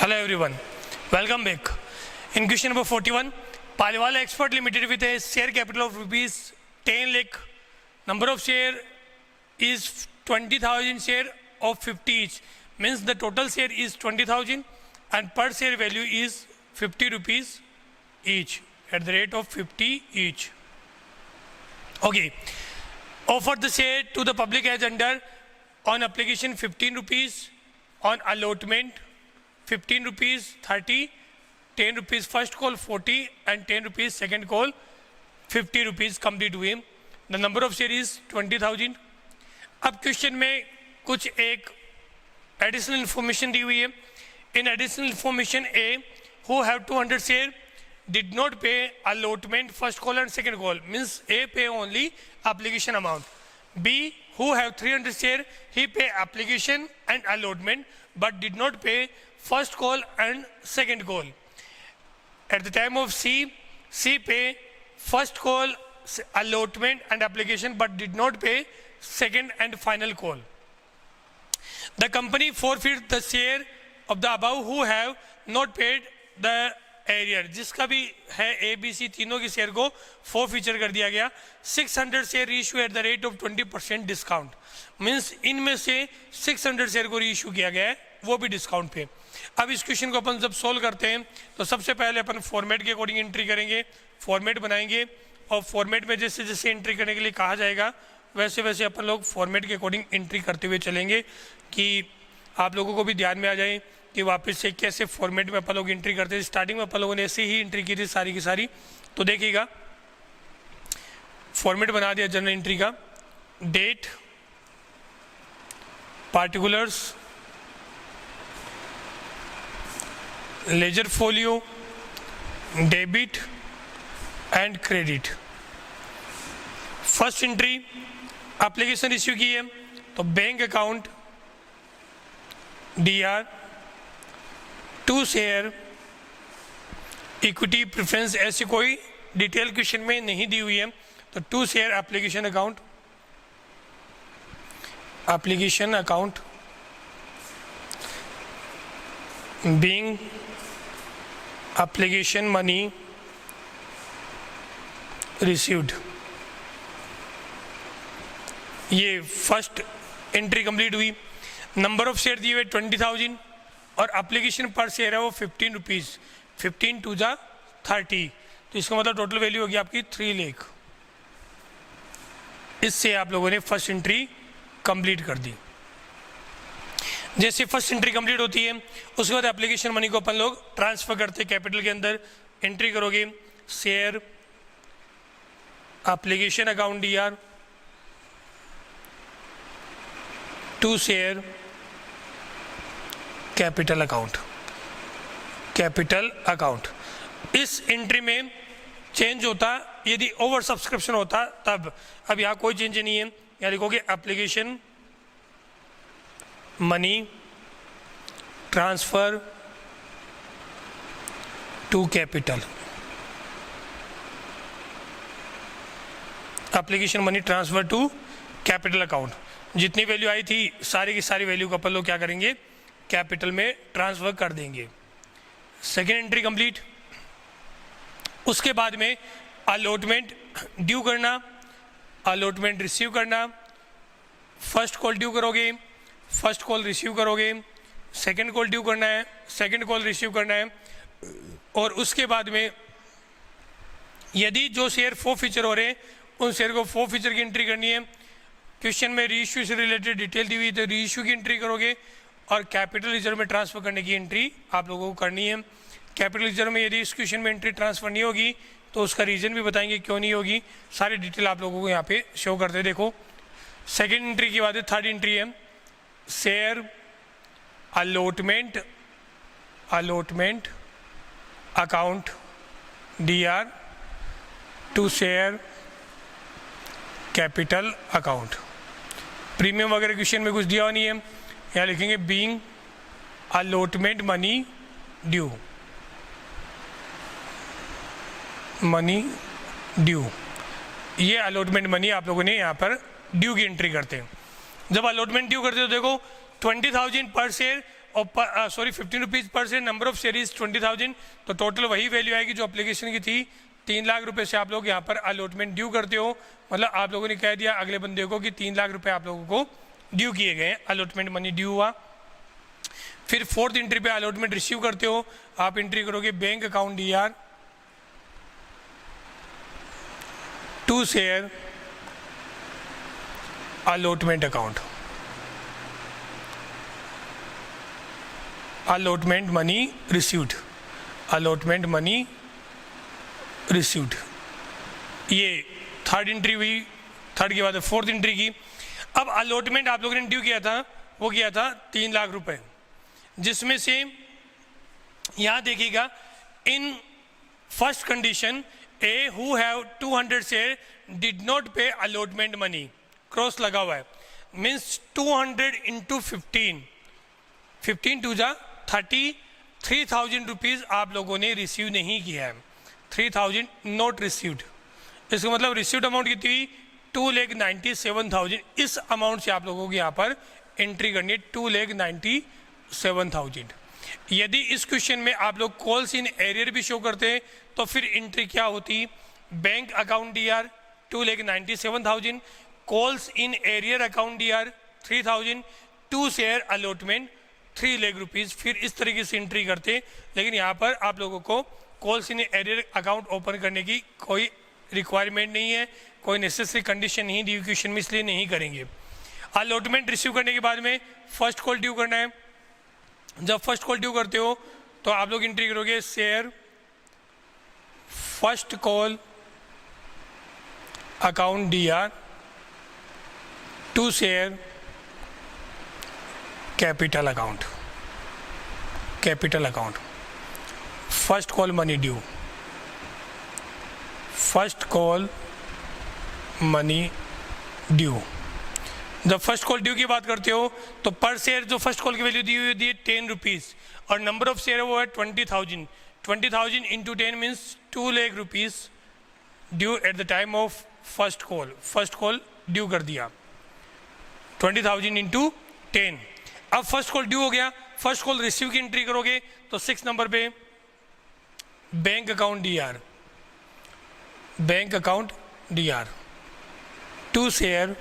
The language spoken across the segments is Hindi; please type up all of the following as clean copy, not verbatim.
Hello everyone, welcome back. In question number 41, Paliwala Export Limited with a share capital of rupees 10 lakh, number of share is 20,000 share of 50 each, means the total share is 20,000 and per share value is 50 rupees each at the rate of 50 each. Okay, offer the share to the public as under on application 15 rupees, on allotment 15 rupees 30, 10 rupees first call 40 and 10 rupees second call 50 rupees complete हुए. The number of share is 20,000. अब क्वेश्चन में कुछ एक एडिशनल इंफॉर्मेशन दी हुई है. In additional information A who have 200 share did not pay allotment first call and second call, means A pay only application amount. B who have 300 share, he pay application and allotment but did not pay first call and second call. At the time of C pay first call, allotment and application but did not pay second and final call. The company forfeit the share of the above who have not paid the arrear. जिसका भी है ए बी सी तीनों की शेयर को फोर फीचर कर दिया गया. 600 share reissue at the rate of 20% discount, means इनमें से 600 शेयर को रीइश्यू किया गया है, वो भी डिस्काउंट पे. अब इस क्वेश्चन को अपन जब सोल्व करते हैं तो सबसे पहले अपन फॉर्मेट के अकॉर्डिंग एंट्री करेंगे, फॉर्मेट बनाएंगे और फॉर्मेट में जैसे जैसे एंट्री करने के लिए कहा जाएगा वैसे वैसे अपन लोग फॉर्मेट के अकॉर्डिंग एंट्री करते हुए चलेंगे कि आप लोगों को भी ध्यान में आ जाए कि वापस से कैसे फॉर्मेट में अपन लोग एंट्री करते हैं. स्टार्टिंग में अपन लोगों ने ऐसे ही एंट्री की थी सारी की सारी. तो देखिएगा फॉर्मेट बना दिया जनरल एंट्री का. Date, particulars, ledger folio, debit and credit. First entry application issue की है तो bank account DR, to share equity preference, ऐसी कोई डिटेल क्वेश्चन में नहीं दी हुई है तो to share application account, application account being application money received. ये फर्स्ट एंट्री कंप्लीट हुई. नंबर ऑफ शेयर दिए हुए 20,000 और एप्लीकेशन पर शेयर है वो 15 रुपीज़, 15 टू जा 30, तो इसका मतलब टोटल वैल्यू होगी आपकी 3 लाख. इससे आप लोगों ने फर्स्ट एंट्री कंप्लीट कर दी. जैसे फर्स्ट एंट्री कंप्लीट होती है उसके बाद एप्लीकेशन मनी को अपन लोग ट्रांसफर करते हैं कैपिटल के अंदर. एंट्री करोगे share application account DR, to share capital account, capital account. इस एंट्री में चेंज होता यदि ओवर सब्सक्रिप्शन होता तब. अब यहाँ कोई चेंज नहीं है, यहाँ लिखोगे application money transfer to capital, application money transfer to capital account. जितनी वैल्यू आई थी सारी की सारी वैल्यू को अपन लोग क्या करेंगे कैपिटल में ट्रांसफर कर देंगे. Second entry complete. उसके बाद में अलॉटमेंट ड्यू करना, अलॉटमेंट रिसीव करना. फर्स्ट कॉल ड्यू करोगे, फर्स्ट कॉल रिसीव करोगे, सेकेंड कॉल ड्यू करना है, सेकेंड कॉल रिसीव करना है. और उसके बाद में यदि जो शेयर फो फीचर हो रहे हैं उन शेयर को फो फीचर की एंट्री करनी है. क्वेश्चन में रीइश्यू से रिलेटेड डिटेल दी हुई तो रीइश्यू की एंट्री करोगे और कैपिटल रिजर्व में ट्रांसफर करने की एंट्री आप लोगों को करनी है. कैपिटल रिजर्व में यदि इस क्वेश्चन में एंट्री ट्रांसफर नहीं होगी तो उसका रीज़न भी बताएंगे क्यों नहीं होगी. सारी डिटेल आप लोगों को यहाँ पे शो करते हैं. देखो सेकेंड एंट्री की बात है. थर्ड एंट्री है share allotment, allotment account DR, to share capital account. Premium वगैरह क्वेश्चन में कुछ दिया नहीं है, यहाँ लिखेंगे being allotment money due, money due. ये अलॉटमेंट मनी आप लोगों ने यहाँ पर ड्यू की एंट्री करते हैं. जब अलॉटमेंट ड्यू करते हो देखो 20,000 पर शेयर और सॉरी 15 रुपीज़ पर share, number of share is 20,000, तो टोटल वही वैल्यू आएगी जो एप्लीकेशन की थी। 3 लाख रुपए से आप लोग यहाँ पर अलॉटमेंट ड्यू करते हो, मतलब आप लोगों ने कह दिया अगले बंदे को कि 3 लाख रुपए आप लोगों को ड्यू किए गए, अलॉटमेंट मनी ड्यू हुआ। फिर 4th एंट्री पे अलॉटमेंट रिसीव करते हो, आप एंट्री करोगे bank account DR to share allotment account, allotment money received, allotment money received. ये 3rd एंट्री हुई, 3rd के बाद 4th एंट्री की। अब अलॉटमेंट आप लोगों ने ड्यू किया था, वो किया था 3 लाख रुपए, जिसमें से यहां देखिएगा in first condition A who have 200 share did not पे अलॉटमेंट मनी, क्रॉस लगा हुआ है, मीन्स 200 इंटू 15 टू जा 33,000 रुपीज़ आप लोगों ने रिसीव नहीं किया है, 3,000 नॉट रिसीव्ड। इसका मतलब रिसीव्ड अमाउंट कितनी हुई 2,97,000। इस अमाउंट से आप लोगों को यहाँ पर एंट्री करनी है 2,97,000। यदि इस क्वेश्चन में आप लोग कॉल्स इन एरियर भी शो करते हैं तो फिर एंट्री क्या होती, bank account DR 2,97,000, calls in arrear account DR 3,000, to share allotment 3 lakh rupees. फिर इस तरीके से एंट्री करते, लेकिन यहाँ पर आप लोगों को calls in arrear account open करने की कोई रिक्वायरमेंट नहीं है, कोई नेसेसरी कंडीशन नहीं दी क्वेश्चन में, इसलिए नहीं करेंगे। अलॉटमेंट रिसीव करने के बाद में फर्स्ट कॉल ड्यू करना है। जब फर्स्ट कॉल ड्यू करते हो तो आप लोग एंट्री करोगे share first call account DR to share capital account, capital account, first call money due, first call money due. जब फर्स्ट कॉल ड्यू की बात करते हो तो पर शेयर जो फर्स्ट कॉल की वैल्यू दी हुई होती है 10 रुपीज़, और नंबर ऑफ शेयर वो है 20,000। 20,000 into 10 means 2 lakh rupees due at the time of first call. First call due कर दिया 20,000 इंटू 10। अब फर्स्ट कॉल ड्यू हो गया, फर्स्ट कॉल रिसीव की एंट्री करोगे तो 6 नंबर पे bank account DR, bank account DR to share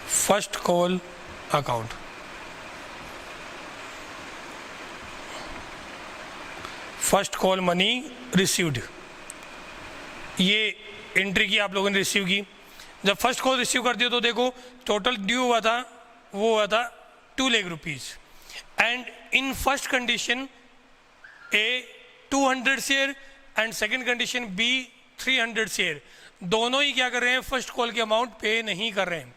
first call account, first call money received. ये एंट्री की आप लोगों ने रिसीव की। जब फर्स्ट कॉल रिसीव करते हो तो देखो टोटल ड्यू हुआ था, वो हुआ था 2 lakh rupees, and in first condition A 200 share and second condition B 300 share, दोनों ही क्या कर रहे हैं, फर्स्ट कॉल की अमाउंट पे नहीं कर रहे हैं,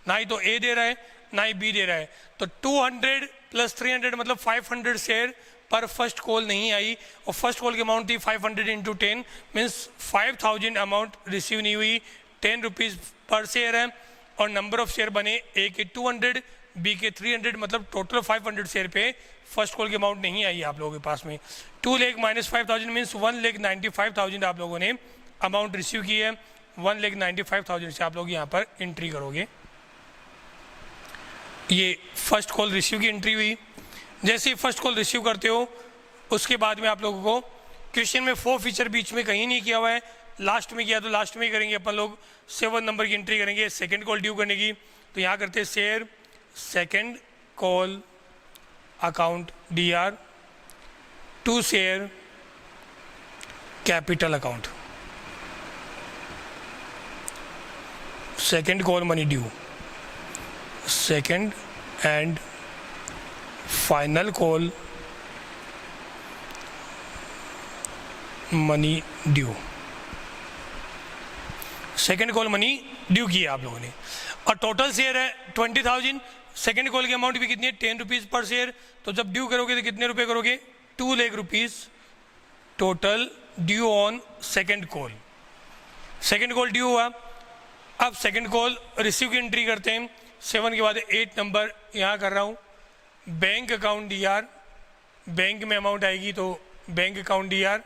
ना ही तो A दे रहा है ना ही B दे रहा है। तो 200 प्लस 300 मतलब 500 शेयर पर फर्स्ट कॉल नहीं आई, और फर्स्ट कॉल की अमाउंट थी 500 इंटू 10 मीन्स 5,000 अमाउंट रिसीव नहीं हुई, 10 रुपीज़ पर शेयर है, और नंबर ऑफ शेयर बने A के 200 B के 300, मतलब टोटल 500 शेयर पे फर्स्ट कॉल की अमाउंट नहीं आई आप लोगों के पास में। 2 लाख माइनस 5,000 मीन्स 1,95,000 आप लोगों ने अमाउंट रिसीव की है। 1,95,000 से आप लोग यहाँ पर एंट्री करोगे। ये फर्स्ट कॉल रिसीव की एंट्री हुई। जैसे ही फर्स्ट कॉल रिसीव करते हो उसके बाद में आप लोगों को क्वेश्चन में 4 फीचर बीच में कहीं नहीं किया हुआ है, लास्ट में किया तो लास्ट में ही करेंगे अपन लोग। 7 नंबर की एंट्री करेंगे सेकंड कॉल ड्यू करने की, तो यहाँ करते हैं share second call account DR to share capital account, second call money due, second and final call money due, second call money due किया आप लोगों ने, और टोटल शेयर है 20,000। सेकंड कॉल की अमाउंट भी कितनी है 10 रुपीज़ पर शेयर, तो जब ड्यू करोगे तो कितने रुपए करोगे 2 lakh rupees total due on second call. Second call due हुआ, अब सेकंड कॉल रिसीव की एंट्री करते हैं। 7 के बाद 8 नंबर यहाँ कर रहा हूँ, बैंक अकाउंट DR, बैंक में अमाउंट आएगी तो bank account DR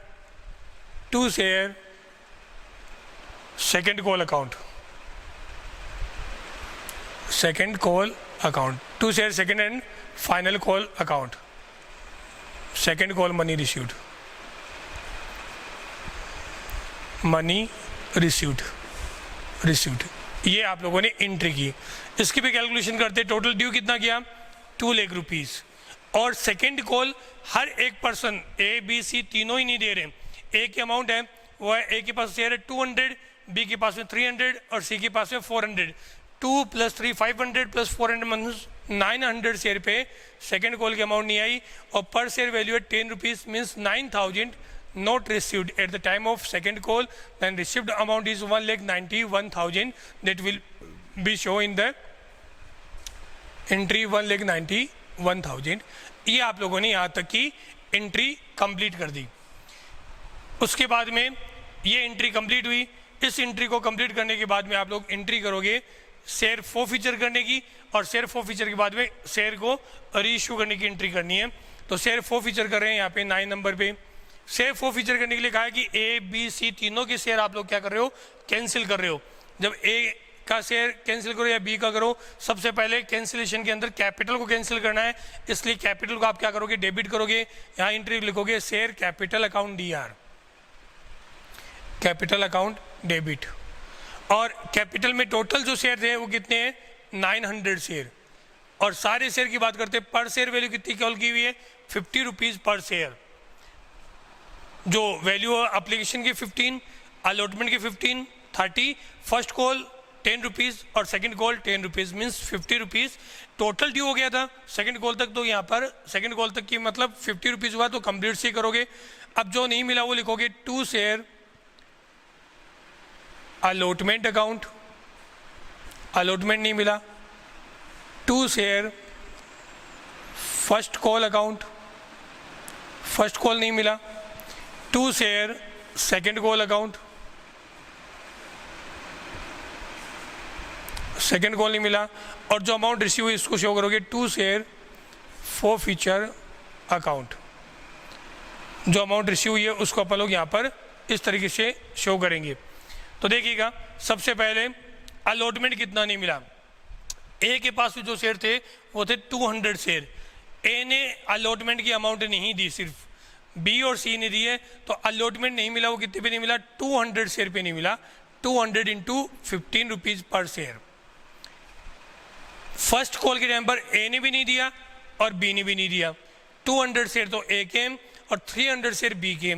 to share second call account, second call account, 2 share second and final call account, second call money received, money received, ये आप लोगों ने एंट्री की। इसकी भी कैलकुलेशन करते, टोटल ड्यू कितना किया 2 लाख रुपीस। और सेकेंड कॉल हर एक पर्सन, ए बी सी तीनों ही नहीं दे रहे, ए की अमाउंट है वो है, ए के पास शेयर है 200, बी के पास में 300 और सी के पास में 400, 2 + 3 500 + 400 मीन्स 900 शेयर पे सेकेंड कॉल की अमाउंट नहीं आई। और पर शेयर वैल्यू है 10 rupees means 9000 not received at the time of second call, then received amount is 1,91,000 that will be shown in the entry 1,91,000। ये आप लोगों ने यहाँ तक की एंट्री कंप्लीट कर दी। उसके बाद में ये एंट्री कंप्लीट हुई। इस एंट्री को कंप्लीट करने के बाद में आप लोग एंट्री करोगे शेयर फॉरफीचर करने की, और शेयर फॉरफीचर के बाद में शेयर को रीइश्यू करने की एंट्री करनी है। तो शेयर फॉरफीचर कर रहे हैं यहाँ पे 9 नंबर पे। शेयर फॉरफीचर करने के लिए कहा है कि ए बी सी तीनों के शेयर आप लोग क्या कर रहे हो, कैंसिल कर रहे हो। जब ए का शेयर कैंसिल करो या बी का करो, सबसे पहले कैंसिलेशन के अंदर कैपिटल को कैंसिल करना है, इसलिए कैपिटल को आप क्या करोगे, डेबिट करोगे। यहाँ एंट्री लिखोगे share capital account DR, capital account debit. और कैपिटल में टोटल जो शेयर थे वो कितने हैं 900 शेयर। और सारे शेयर की बात करते हैं, पर शेयर वैल्यू कितनी कॉल की हुई है 50 रुपीज़ पर शेयर। जो वैल्यू है एप्लीकेशन की 15, अलॉटमेंट की 15, 30, फर्स्ट कॉल 10 रुपीज़ और second call 10 rupees means 50 rupees total due हो गया था सेकंड कॉल तक। तो यहाँ पर सेकंड कॉल तक की मतलब 50 रुपीज़ हुआ, तो कंप्लीट से करोगे। अब जो नहीं मिला वो लिखोगे 2 शेयर अलॉटमेंट अकाउंट, अलॉटमेंट नहीं मिला। 2 share first call account, first call नहीं मिला। 2 share second call account, second call नहीं मिला। और जो अमाउंट रिसीव हुई इसको शो करोगे 2 शेयर फॉरफीचर अकाउंट। जो अमाउंट रिसीव हुई है उसको अपन लोग यहाँ पर इस तरीके से शो करेंगे। तो देखिएगा, सबसे पहले अलॉटमेंट कितना नहीं मिला। ए के पास जो शेयर थे वो थे 200 शेयर। ए ने अलॉटमेंट की अमाउंट नहीं दी, सिर्फ बी और सी ने दी है। तो अलॉटमेंट नहीं मिला, वो कितने पे नहीं मिला 200 शेयर पे नहीं मिला। 200 × 15 रुपीज़ पर शेयर। फर्स्ट कॉल के टाइम पर ए ने भी नहीं दिया और बी ने भी नहीं दिया। 200 शेयर तो ए के और 300 शेयर बी के,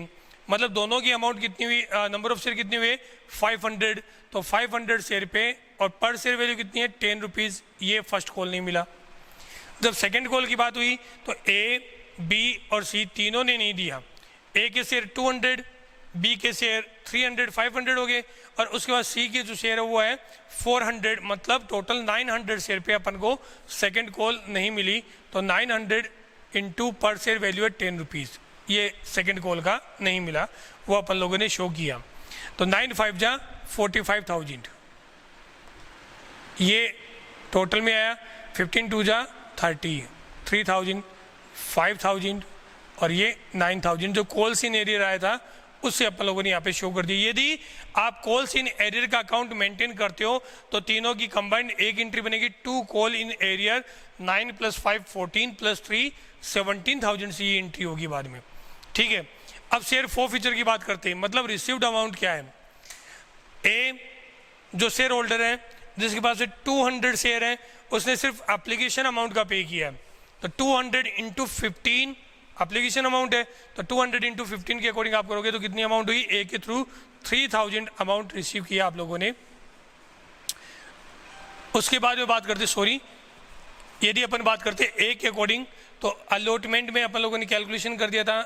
मतलब दोनों की अमाउंट कितनी हुई, नंबर ऑफ शेयर कितनी हुई 500। तो 500 शेयर पे और पर शेयर वैल्यू कितनी है 10 रुपीज़। ये फर्स्ट कॉल नहीं मिला। जब सेकंड कॉल की बात हुई तो ए बी और सी तीनों ने नहीं दिया। ए के शेयर 200, बी के शेयर 300, 500 हो गए। और उसके बाद सी के जो शेयर है वो है 400, मतलब टोटल 900 शेयर पे अपन को सेकंड कॉल नहीं मिली। तो 900 × पर शेयर वैल्यू है 10 रुपीज़। ये सेकंड कॉल का नहीं मिला, वो अपन लोगों ने शो किया। तो 9 × 5 = 45,000, ये टोटल में आया। 15 × 2 = 30, 3,000, 5,000 और ये 9,000। जो कॉल इन एरियर आया था उससे अपन लोगों ने यहाँ पे शो कर दी। यदि आप कॉल इन एरियर का अकाउंट मेंटेन करते हो तो तीनों की कंबाइंड एक एंट्री बनेगी 2 कॉल इन एरियर। 9 + 5 14 + 3 17,000 से ये एंट्री होगी बाद में, ठीक है। अब शेयर फॉरफीचर की बात करते हैं, मतलब रिसीव्ड अमाउंट क्या है। ए जो शेयर होल्डर है जिसके पास 200 शेयर है, उसने सिर्फ एप्लीकेशन अमाउंट का पे किया है। तो 200 × 15 एप्लीकेशन अमाउंट है। तो 200 × 15 के अकॉर्डिंग आप करोगे तो कितनी अमाउंट हुई, ए के थ्रू 3,000 अमाउंट रिसीव किया आप लोगों ने। उसके बाद में बात करते, सॉरी, यदि अपन बात करते ए के अकॉर्डिंग तो अलॉटमेंट में अपन लोगों ने कैलकुलेशन कर दिया था,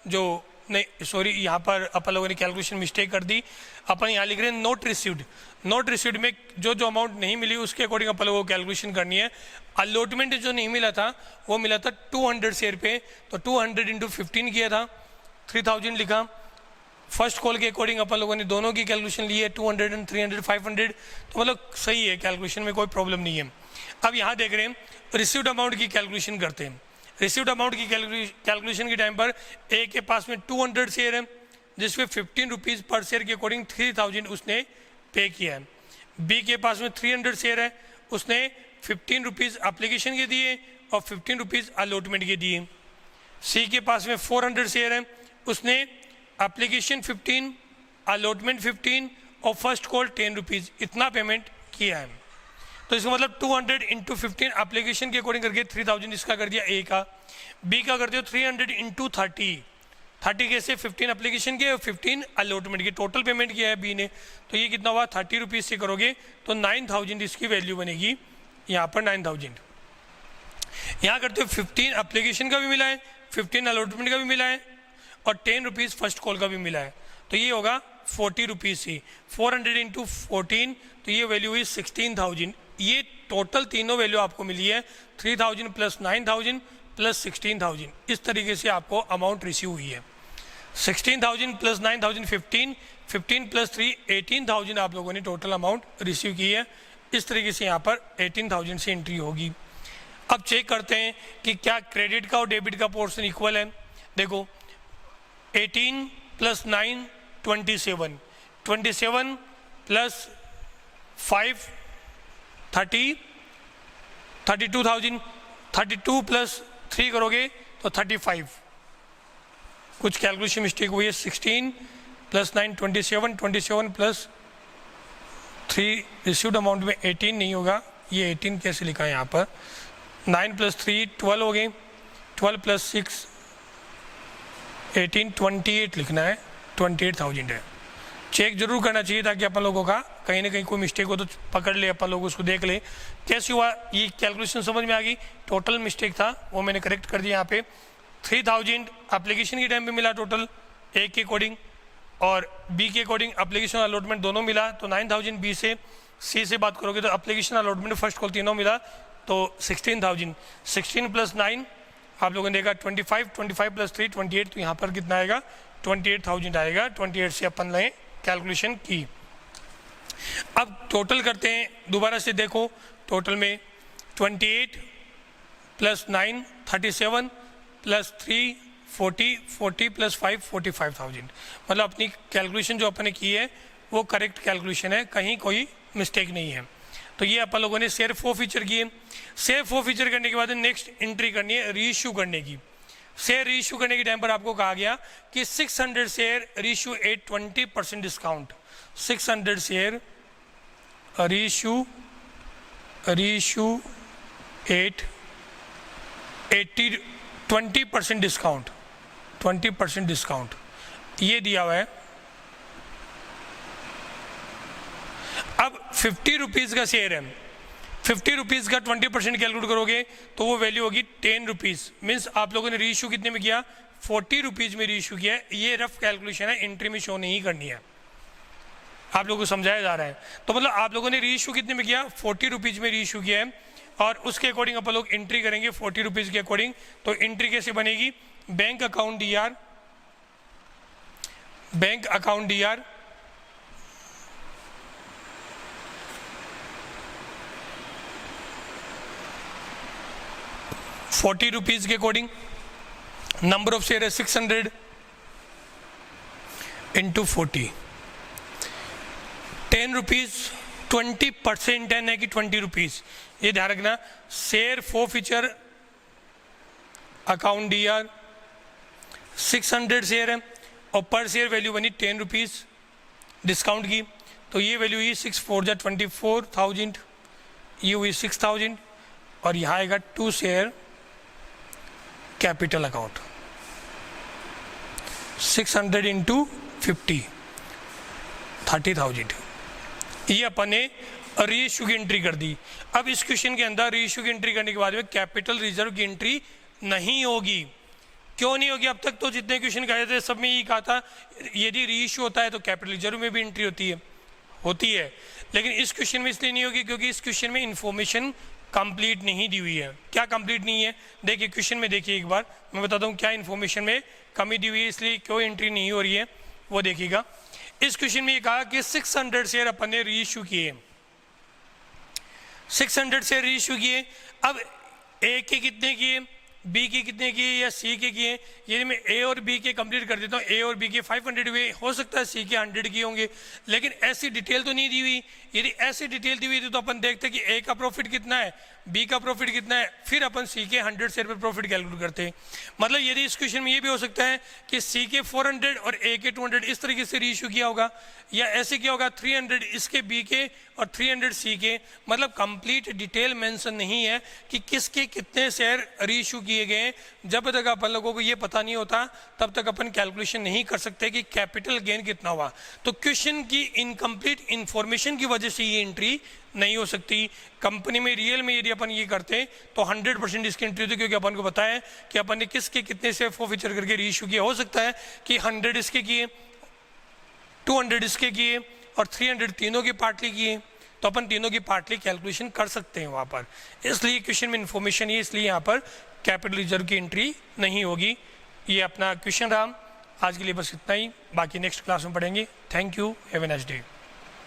जो नहीं सॉरी यहाँ पर अपन लोगों ने कैलकुलेशन मिस्टेक कर दी। अपन यहाँ लिख रहे हैं नोट रिसीव्ड। नोट रिसीव्ड में जो अमाउंट नहीं मिली उसके अकॉर्डिंग अपन लोगों को कैलकुलेशन करनी है। अलॉटमेंट जो नहीं मिला था वो मिला था 200 शेयर पे। तो 200 × 15 किया था, 3,000 लिखा। फर्स्ट कॉल के अकॉर्डिंग अपन लोगों ने दोनों की कैलकुलेशन ली है, 200 and 300, 500। तो मतलब सही है, कैलकुलेशन में कोई प्रॉब्लम नहीं है। अब यहाँ देख रहे हैं रिसीव्ड अमाउंट की कैलकुलेशन करते हैं। रिसीव्ड अमाउंट की कैलकुलेशन के टाइम पर ए के पास में 200 शेयर है जिसमें 15 रुपीज़ पर शेयर के अकॉर्डिंग 3,000 उसने पे किया है। बी के पास में 300 शेयर है, उसने 15 रुपीज़ एप्लीकेशन के दिए और 15 रुपीज़ अलॉटमेंट के दिए। सी के पास में 400 शेयर है, उसने एप्लीकेशन 15, अलॉटमेंट 15 और फर्स्ट कॉल 10 रुपीज़ इतना पेमेंट किया है। तो इसका मतलब 200 इंटू 15 एप्लीकेशन के अकॉर्डिंग करके 3000 इसका कर दिया ए का। बी का करते हो 300 इंटू 30 कैसे 15 एप्लीकेशन के और 15 अलॉटमेंट के, टोटल पेमेंट किया है बी ने। तो ये कितना हुआ 30 रुपीज़ से करोगे तो 9000 इसकी वैल्यू बनेगी, यहाँ पर 9000। यहाँ करते हो 15 एप्लीकेशन का भी मिला है, 15 अलॉटमेंट का भी मिला है और 10 रुपीज़ फर्स्ट कॉल का भी मिला है। तो ये होगा 40 रुपीज़ से 400 इंटू 14, तो ये वैल्यू हुई 16000। ये टोटल तीनों वैल्यू आपको मिली है 3000 प्लस 9000 प्लस 16000। इस तरीके से आपको अमाउंट रिसीव हुई है। 16000 प्लस 9000 15, 15 प्लस 3 18000 आप लोगों ने टोटल अमाउंट रिसीव की है। इस तरीके से यहाँ पर 18000 से एंट्री होगी। अब चेक करते हैं कि क्या क्रेडिट का और डेबिट का पोर्शन इक्वल है। देखो 18 प्लस 9 27, 27 प्लस 5 30, 32,000, 32 प्लस 3 करोगे तो 35। कुछ कैलकुलेशन मिस्टेक हुई है। 16 प्लस 9 27, 27 प्लस 3 रिसीव्ड अमाउंट में 18 नहीं होगा, ये 18 कैसे लिखा है यहाँ पर। 9 प्लस 3 12 हो गए, 12 प्लस 6 18, 28 लिखना है, 28,000 है। चेक जरूर करना चाहिए ताकि अपन लोगों का कहीं ना कहीं कोई मिस्टेक हो तो पकड़ ले, अपन लोग उसको देख ले कैसे हुआ। ये कैलकुलेशन समझ में आ गई, टोटल मिस्टेक था वो मैंने करेक्ट कर दिया। यहाँ पे 3000 एप्लीकेशन के टाइम पे मिला टोटल ए के अकॉर्डिंग और बी के अकॉर्डिंग एप्लीकेशन अलॉटमेंट दोनों मिला तो 9000 बी से। सी से बात करोगे तो एप्लीकेशन अलॉटमेंट फर्स्ट कॉल तीनों मिला तो 16000। 16 प्लस 9 आप लोगों ने देखा 25, 25 प्लस 3 28, तो यहाँ पर कितना आएगा 28,000 आएगा। 28 से अपन ने कैलकुलेशन की। अब टोटल करते हैं, दोबारा से देखो टोटल में 28 प्लस 9 37 प्लस 3 40, 40 प्लस 5 45,000। मतलब अपनी कैलकुलेशन जो अपन ने की है वो करेक्ट कैलकुलेशन है, कहीं कोई मिस्टेक नहीं है। तो ये अपन लोगों ने शेयर फो फीचर किए। शेयर फो फीचर करने के बाद नेक्स्ट एंट्री करनी है रीइश्यू करने की। शेयर रीइश्यू करने के टाइम पर आपको कहा गया कि 600 share reissue at 20% discount. 600 share reissue at 20% discount, 20% discount ये दिया हुआ है। अब 50 रुपीज़ का शेयर है, 50 रुपीज़ का 20% कैलकुलेट करोगे तो वो वैल्यू होगी 10 रुपीज़। मीन्स आप लोगों ने रीइश्यू कितने में किया 40 रुपीज़ में रीइश्यू किया है। ये रफ कैलकुलेशन है, एंट्री में शो नहीं करनी है, आप लोगों को समझाया जा रहा है। तो मतलब आप लोगों ने रीइश्यू कितने में किया 40 रुपीज़ में रीइश्यू किया है और उसके अकॉर्डिंग अपन लोग एंट्री करेंगे 40 रुपीज़ के अकॉर्डिंग। तो एंट्री कैसे बनेगी, bank account DR, bank account DR 40 rupees के अकॉर्डिंग, नंबर ऑफ शेयर है 600 इंटू 40, 10 रुपीज़ 20% है, नहीं कि 20 रुपीज़, ये ध्यान रखना। शेयर फो फीचर अकाउंट DR 600 शेयर है और पर शेयर वैल्यू बनी 10 रुपीज़ डिस्काउंट की। तो ये वैल्यू हुई 6 4 जा 24,000, ये हुई 6,000 और यहाँ आएगा 2 शेयर कैपिटल अकाउंट 600 इंटू 50 30,000। ये अपन ने रीइश्यू की एंट्री कर दी। अब इस क्वेश्चन के अंदर रीइश्यू की एंट्री करने के बाद में कैपिटल रिजर्व की एंट्री नहीं होगी। क्यों नहीं होगी? अब तक तो जितने क्वेश्चन कहे थे सब में यही कहा था यदि रीइश्यू होता है तो कैपिटल रिजर्व में भी एंट्री होती है, लेकिन इस क्वेश्चन में इसलिए नहीं होगी क्योंकि इस क्वेश्चन में इंफॉर्मेशन कंप्लीट नहीं दी हुई है। क्या कंप्लीट नहीं है? देखिए क्वेश्चन में देखिए एक बार, मैं बताता हूँ क्या इन्फॉर्मेशन में कमी दी हुई है, इसलिए क्यों एंट्री नहीं हो रही है वो देखिएगा। इस क्वेश्चन में ये कहा कि 600 शेयर अपन ने रीइश्यू किए, 600 शेयर रीइश्यू किए। अब ए के कितने किए बी के कितने किए या सी के किए, यदि मैं ए और बी के कंप्लीट कर देता हूँ, ए और बी के 500 हुए, हो सकता है सी के 100 किए होंगे, लेकिन ऐसी डिटेल तो नहीं दी हुई। यदि ऐसी डिटेल दी हुई थी तो अपन देखते कि ए का प्रॉफिट कितना है, बी का प्रॉफिट कितना है, फिर अपन सी के 100 शेयर पे प्रॉफिट कैलकुलेट करते हैं। मतलब यदि इस क्वेश्चन में ये भी हो सकता है कि सी के 400 और ए के 200 इस तरीके से रीइश्यू किया होगा, या ऐसे किया होगा 300 इसके बी के और 300 सी के। मतलब कंप्लीट डिटेल मेंशन नहीं है कि किसके कितने शेयर रीइश्यू किए गए। जब तक अपन लोगों को ये पता नहीं होता तब तक अपन कैलकुलेशन नहीं कर सकते कि कैपिटल गेन कितना हुआ। तो क्वेश्चन की इनकम्प्लीट इंफॉर्मेशन की वजह से ये एंट्री नहीं हो सकती। कंपनी में रियल में यदि अपन ये करते तो 100% इसकी एंट्री होती, क्योंकि अपन को पता है कि अपन ने किसके कितने शेयर फॉरफीचर करके रीइश्यू किया। हो सकता है कि 100 इसके किए, 200 इसके किए और 300 तीनों के पार्टली किए, तो अपन तीनों की पार्टली कैलकुलेशन कर सकते हैं वहाँ पर। इसलिए क्वेश्चन में इंफॉर्मेशन है, इसलिए यहाँ पर कैपिटल रिजर्व की एंट्री नहीं होगी। ये अपना क्वेश्चन रहा। आज के लिए बस इतना ही, बाकी नेक्स्ट क्लास में पढ़ेंगे। Thank you, have a nice day.